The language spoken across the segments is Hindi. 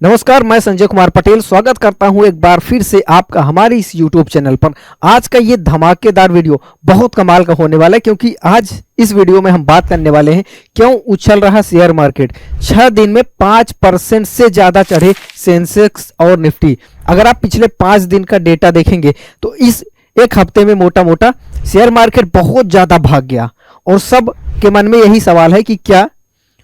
नमस्कार, मैं संजय कुमार पटेल स्वागत करता हूं एक बार फिर से आपका हमारे इस YouTube चैनल पर। आज का ये धमाकेदार वीडियो बहुत कमाल का होने वाला है, क्योंकि आज इस वीडियो में हम बात करने वाले हैं क्यों उछल रहा शेयर मार्केट। 6 दिन में 5% से ज़्यादा चढ़े सेंसेक्स और निफ्टी। अगर आप पिछले 5 दिन का डेटा देखेंगे तो इस एक हफ्ते में मोटा मोटा शेयर मार्केट बहुत ज़्यादा भाग गया और सब के मन में यही सवाल है कि क्या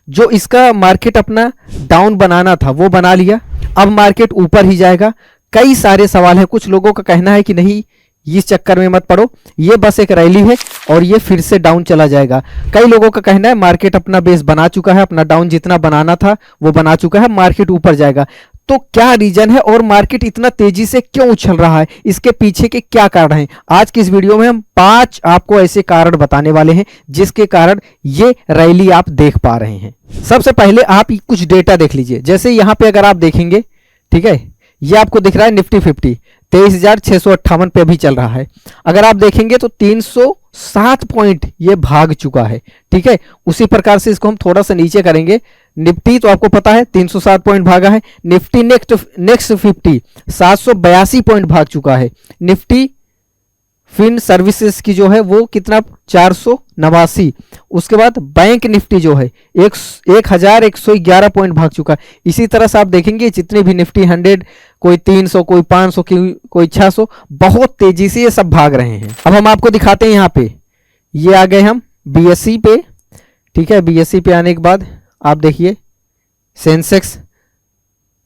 जो इसका मार्केट अपना डाउन बनाना था वो बना लिया, अब मार्केट ऊपर ही जाएगा। कई सारे सवाल हैं। कुछ लोगों का कहना है कि नहीं, इस चक्कर में मत पड़ो, ये बस एक रैली है और ये फिर से डाउन चला जाएगा। कई लोगों का कहना है मार्केट अपना बेस बना चुका है, अपना डाउन जितना बनाना था वो बना चुका है, मार्केट ऊपर जाएगा। तो क्या रीजन है और मार्केट इतना तेजी से क्यों उछल रहा है, इसके पीछे के क्या कारण हैं? आज की इस वीडियो में हम 5 आपको ऐसे कारण बताने वाले हैं जिसके कारण ये रैली आप देख पा रहे हैं। सबसे पहले आप कुछ डेटा देख लीजिए। जैसे यहाँ पे अगर आप देखेंगे, ठीक है, ये आपको दिख रहा है निफ्टी 50 23,658 पे अभी चल रहा है। अगर आप देखेंगे तो 307 पॉइंट ये भाग चुका है, ठीक है। उसी प्रकार से इसको हम थोड़ा सा नीचे करेंगे। निफ्टी तो आपको पता है 307 पॉइंट भागा है। निफ्टी नेक्स्ट 50 782 पॉइंट भाग चुका है। निफ्टी फिन सर्विसेज की जो है वो कितना 489। उसके बाद बैंक निफ्टी जो है 1111 पॉइंट भाग चुका है। इसी तरह से आप देखेंगे जितने भी निफ्टी 100, कोई 300, कोई 500, कोई 600, बहुत तेजी से ये सब भाग रहे हैं। अब हम आपको दिखाते हैं। यहाँ पे ये आ गए हम बीएसई पे, ठीक है। बीएसई पे आने के बाद आप देखिए सेंसेक्स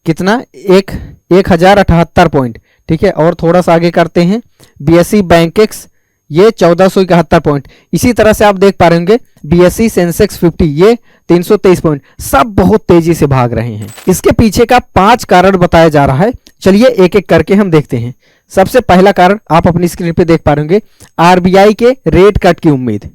कितना 1078 पॉइंट, ठीक है। और थोड़ा सा आगे करते हैं, बीएसई बैंकेक्स ये 1471 पॉइंट। इसी तरह से आप देख पा रहे होंगे बीएसई सेंसेक्स 50 ये 323 पॉइंट, सब बहुत तेजी से भाग रहे हैं। इसके पीछे का 5 कारण बताया जा रहा है। चलिए एक एक करके हम देखते हैं। सबसे पहला कारण आप अपनी स्क्रीन पे देख पा रहे होंगे, आरबीआई के रेट कट की उम्मीद।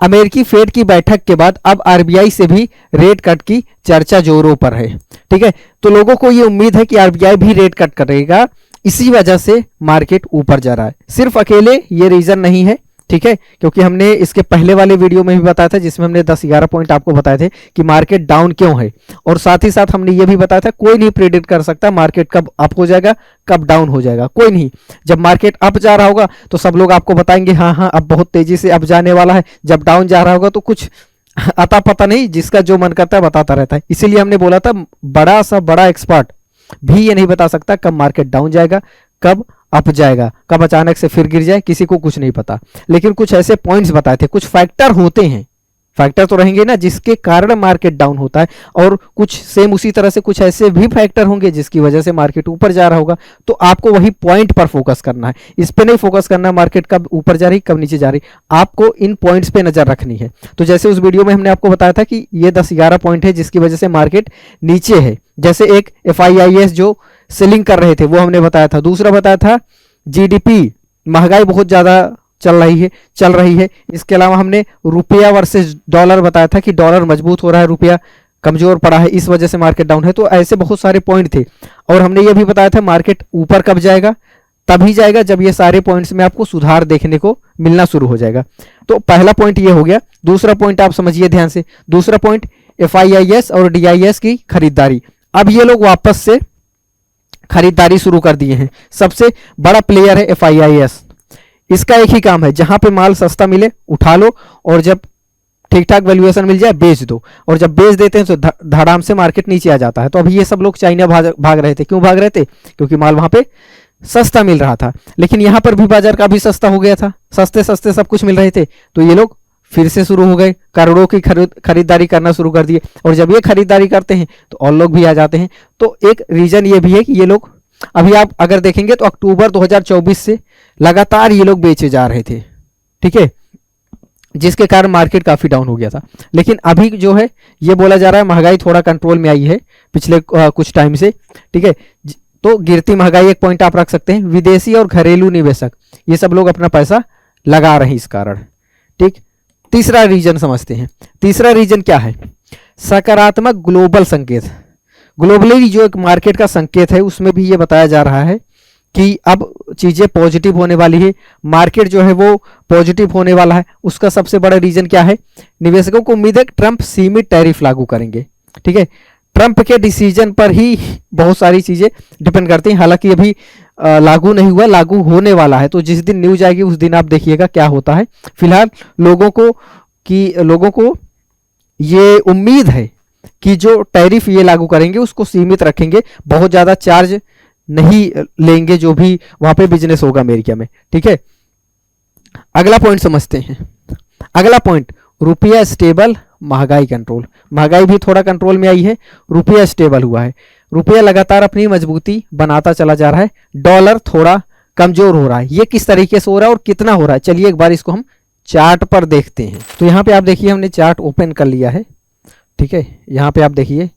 अमेरिकी फेड की बैठक के बाद अब आरबीआई से भी रेट कट की चर्चा जोरों पर है, ठीक है। तो लोगों को ये उम्मीद है कि आरबीआई भी रेट कट करेगा, इसी वजह से मार्केट ऊपर जा रहा है। सिर्फ अकेले ये रीजन नहीं है, ठीक है, क्योंकि हमने इसके पहले वाले वीडियो में भी बताया था जिसमें हमने 10-11 पॉइंट आपको बताए थे कि मार्केट डाउन क्यों है। और साथ ही साथ हमने ये भी बताया था कोई नहीं प्रेडिक्ट कर सकता मार्केट कब अप हो जाएगा कब डाउन हो जाएगा, कोई नहीं। जब मार्केट अप जा रहा होगा तो सब लोग आपको बताएंगे हाँ हाँ अब बहुत तेजी से अप जाने वाला है। जब डाउन जा रहा होगा तो कुछ अता पता नहीं, जिसका जो मन करता है बताता रहता है। इसीलिए हमने बोला था बड़ा एक्सपर्ट भी ये नहीं बता सकता कब मार्केट डाउन जाएगा कब अप जाएगा, कब अचानक से फिर गिर जाए, किसी को कुछ नहीं पता। लेकिन कुछ ऐसे पॉइंट्स बताए थे, कुछ फैक्टर होते हैं, फैक्टर तो रहेंगे ना जिसके कारण मार्केट डाउन होता है, और कुछ सेम उसी तरह से कुछ ऐसे भी फैक्टर होंगे जिसकी वजह से मार्केट ऊपर जा रहा होगा। तो आपको वही पॉइंट पर फोकस करना है, इस पे नहीं फोकस करना मार्केट कब ऊपर जा रही कब नीचे जा रही। आपको इन पॉइंट्स पे नजर रखनी है। तो जैसे उस वीडियो में हमने आपको बताया था कि ये 10-11 पॉइंट है जिसकी वजह से मार्केट नीचे है। जैसे एक FIIS जो सेलिंग कर रहे थे वो हमने बताया था। दूसरा बताया था जीडीपी, महंगाई बहुत ज्यादा चल रही है। इसके अलावा हमने रुपया वर्सेस डॉलर बताया था कि डॉलर मजबूत हो रहा है, रुपया कमजोर पड़ा है, इस वजह से मार्केट डाउन है। तो ऐसे बहुत सारे पॉइंट थे। और हमने ये भी बताया था मार्केट ऊपर कब जाएगा, तभी जाएगा जब ये सारे पॉइंट्स में आपको सुधार देखने को मिलना शुरू हो जाएगा। तो पहला पॉइंट ये हो गया। दूसरा पॉइंट आप समझिए ध्यान से। दूसरा पॉइंट FIIS और DIS की खरीदारी। अब ये लोग वापस से खरीदारी शुरू कर दिए हैं। सबसे बड़ा प्लेयर है FIIS। इसका एक ही काम है, जहां पे माल सस्ता मिले उठा लो और जब ठीक ठाक वैल्यूएशन मिल जाए बेच दो। और जब बेच देते हैं तो धड़ाम से मार्केट नीचे आ जाता है। तो अभी ये सब लोग चाइना भाग रहे थे। क्यों भाग रहे थे? क्योंकि माल वहां पे सस्ता मिल रहा था। लेकिन यहां पर भी बाजार का भी सस्ता हो गया था, सस्ते सस्ते सब कुछ मिल रहे थे। तो ये लोग फिर से शुरू हो गए, करोड़ों की खरीदारी करना शुरू कर दिए। और जब ये खरीदारी करते हैं तो और लोग भी आ जाते हैं। तो एक रीजन ये भी है कि ये लोग अभी आप अगर देखेंगे तो अक्टूबर 2024 से लगातार ये लोग बेचे जा रहे थे, ठीक है, जिसके कारण मार्केट काफी डाउन हो गया था। लेकिन अभी जो है ये बोला जा रहा है महंगाई थोड़ा कंट्रोल में आई है पिछले कुछ टाइम से, ठीक है। तो गिरती महंगाई एक पॉइंट आप रख सकते हैं। विदेशी और घरेलू निवेशक ये सब लोग अपना पैसा लगा रहे हैं इस कारण, ठीक। तीसरा रीजन समझते हैं। तीसरा रीजन क्या है? सकारात्मक ग्लोबल संकेत। ग्लोबली जो एक मार्केट का संकेत है उसमें भी ये बताया जा रहा है कि अब चीजें पॉजिटिव होने वाली है, मार्केट जो है वो पॉजिटिव होने वाला है। उसका सबसे बड़ा रीजन क्या है? निवेशकों को उम्मीद है कि ट्रंप सीमित टैरिफ लागू करेंगे, ठीक है। ट्रंप के डिसीजन पर ही बहुत सारी चीज़ें डिपेंड करती हैं। हालांकि अभी लागू नहीं हुआ, लागू होने वाला है, तो जिस दिन न्यूज आएगी उस दिन आप देखिएगा क्या होता है। फिलहाल लोगों को ये उम्मीद है कि जो टैरिफ ये लागू करेंगे उसको सीमित रखेंगे, बहुत ज़्यादा चार्ज नहीं लेंगे जो भी वहाँ पे बिजनेस होगा अमेरिका में। ठीक है, अगला पॉइंट समझते हैं। अगला पॉइंट, रुपया स्टेबल, महंगाई कंट्रोल। महंगाई भी थोड़ा कंट्रोल में आई है, रुपया स्टेबल हुआ है, रुपया लगातार अपनी मजबूती बनाता चला जा रहा है, डॉलर थोड़ा कमजोर हो रहा है। ये किस तरीके से हो रहा है और कितना हो रहा है, चलिए एक बार इसको हम चार्ट पर देखते हैं। तो यहाँ पे आप देखिए हमने चार्ट ओपन कर लिया है। ठीक है, यहाँ पे आप देखिए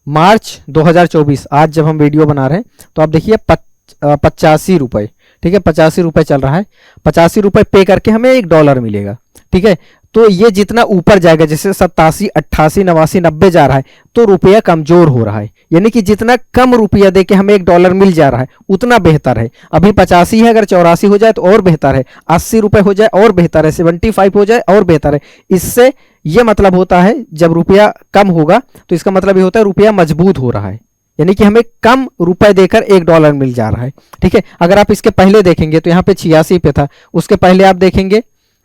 मार्च 2024, आज जब हम वीडियो बना रहे हैं तो आप देखिए 85 रुपये। ठीक है, 85 रुपये चल रहा है, 85 रुपये पे करके हमें $1 मिलेगा। ठीक है, तो ये जितना ऊपर जाएगा, जैसे 87, 88, 89, 90 जा रहा है, तो रुपया कमजोर हो रहा है। यानी कि जितना कम रुपया दे के हमें $1 मिल जा रहा है उतना बेहतर है। अभी 85 है, अगर 84 हो जाए तो और बेहतर है, 80 रुपये हो जाए और बेहतर है, 75 हो जाए और बेहतर है। इससे ये मतलब होता है जब रुपया कम होगा तो इसका मतलब ये होता है रुपया मजबूत हो रहा है, यानी कि हमें कम रुपए देकर $1 मिल जा रहा है। ठीक है, अगर आप इसके पहले देखेंगे तो यहाँ पे 86 पे था, उसके पहले आप देखेंगे,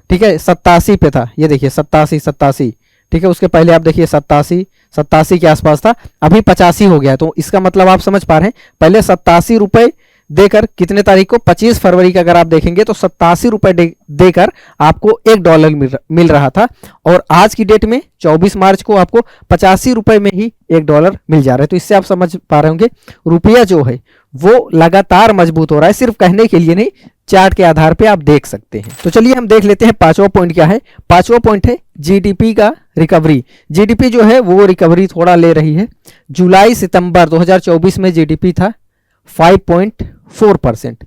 ठीक है, 87 पे था, ये देखिए 87। ठीक है, उसके पहले आप देखिए 87 के आसपास था, अभी 85 हो गया है। तो इसका मतलब आप समझ पा रहे हैं, पहले 87 रुपये देकर, कितने तारीख को, 25 फरवरी का अगर आप देखेंगे तो 87 रुपये देकर आपको $1 मिल रहा था, और आज की डेट में 24 मार्च को आपको 85 रुपये में ही $1 मिल जा रहा है। तो इससे आप समझ पा रहे होंगे रुपया जो है वो लगातार मजबूत हो रहा है, सिर्फ कहने के लिए नहीं, चार्ट के आधार पे आप देख सकते हैं। तो चलिए हम देख लेते हैं पांचवा पॉइंट क्या है। पांचवा पॉइंट है जीडीपी का रिकवरी। जीडीपी जो है वो रिकवरी थोड़ा ले रही है। जुलाई सितंबर 2024 में जीडीपी था 5.4%,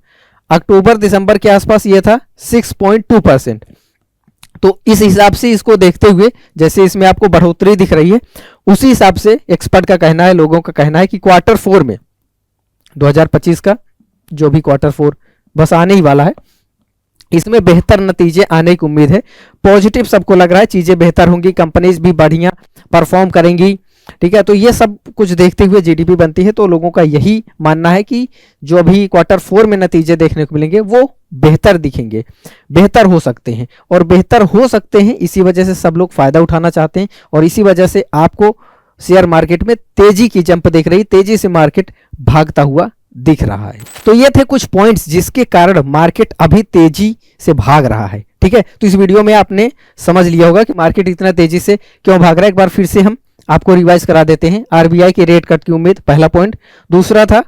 अक्टूबर दिसंबर के आसपास ये था 6.2%। तो इस हिसाब से इसको देखते हुए, जैसे इसमें आपको बढ़ोतरी दिख रही है, उसी हिसाब से एक्सपर्ट का कहना है, लोगों का कहना है कि क्वार्टर 4 में 2025 का जो भी क्वार्टर 4 बस आने ही वाला है, इसमें बेहतर नतीजे आने की उम्मीद है। पॉजिटिव सबको लग रहा है, चीजें बेहतर होंगी, कंपनीज भी बढ़िया परफॉर्म करेंगी। ठीक है, तो ये सब कुछ देखते हुए जीडीपी बनती है। तो लोगों का यही मानना है कि जो अभी क्वार्टर 4 में नतीजे देखने को मिलेंगे वो बेहतर दिखेंगे, बेहतर हो सकते हैं, और बेहतर हो सकते हैं इसी वजह से सब लोग फायदा उठाना चाहते हैं, और इसी वजह से आपको शेयर मार्केट में तेजी की जंप दिख रही, तेजी से मार्केट भागता हुआ दिख रहा है। तो ये थे कुछ पॉइंट्स जिसके कारण मार्केट अभी तेजी से भाग रहा है। ठीक है, तो इस वीडियो में आपने समझ लिया होगा कि मार्केट इतना तेजी से क्यों भाग रहा है। एक बार फिर से हम आपको रिवाइज करा देते हैं। आरबीआई के रेट कट की उम्मीद, पहला पॉइंट। दूसरा था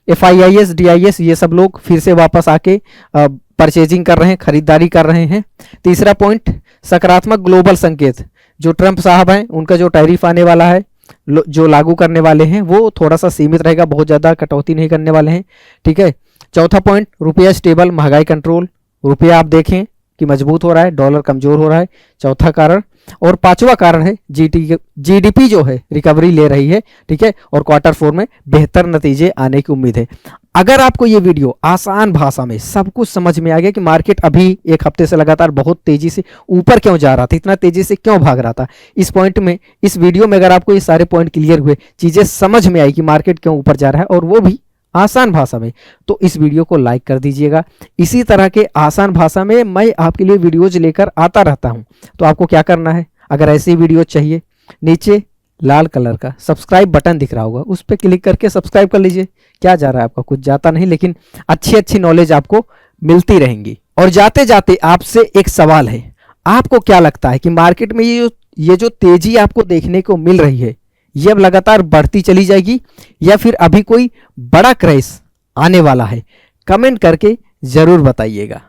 FIIs, DIS, ये सब लोग फिर से वापस आके परचेजिंग कर रहे हैं, खरीदारी कर रहे हैं। तीसरा पॉइंट, सकारात्मक ग्लोबल संकेत, जो ट्रंप साहब हैं उनका जो टैरिफ आने वाला है, जो लागू करने वाले हैं, वो थोड़ा सा सीमित रहेगा, बहुत ज़्यादा कटौती नहीं करने वाले हैं। ठीक है, चौथा पॉइंट, रुपया स्टेबल, महंगाई कंट्रोल, रुपया आप देखें कि मजबूत हो रहा है, डॉलर कमजोर हो रहा है, चौथा कारण। और पांचवा कारण है जीडीपी जो है रिकवरी ले रही है। ठीक है, और क्वार्टर 4 में बेहतर नतीजे आने की उम्मीद है। अगर आपको ये वीडियो आसान भाषा में सब कुछ समझ में आ गया कि मार्केट अभी एक हफ्ते से लगातार बहुत तेजी से ऊपर क्यों जा रहा था, इतना तेजी से क्यों भाग रहा था, इस पॉइंट में, इस वीडियो में अगर आपको ये सारे पॉइंट क्लियर हुए, चीजें समझ में आई कि मार्केट क्यों ऊपर जा रहा है, और वो भी आसान भाषा में, तो इस वीडियो को लाइक कर दीजिएगा। इसी तरह के आसान भाषा में मैं आपके लिए वीडियोज लेकर आता रहता हूं। तो आपको क्या करना है, अगर ऐसी वीडियो चाहिए, नीचे लाल कलर का सब्सक्राइब बटन दिख रहा होगा, उस पर क्लिक करके सब्सक्राइब कर लीजिए। क्या जा रहा है आपका, कुछ जाता नहीं, लेकिन अच्छी अच्छी नॉलेज आपको मिलती रहेंगी। और जाते जाते आपसे एक सवाल है, आपको क्या लगता है कि मार्केट में ये जो तेजी आपको देखने को मिल रही है, ये अब लगातार बढ़ती चली जाएगी या फिर अभी कोई बड़ा क्रैश आने वाला है? कमेंट करके जरूर बताइएगा।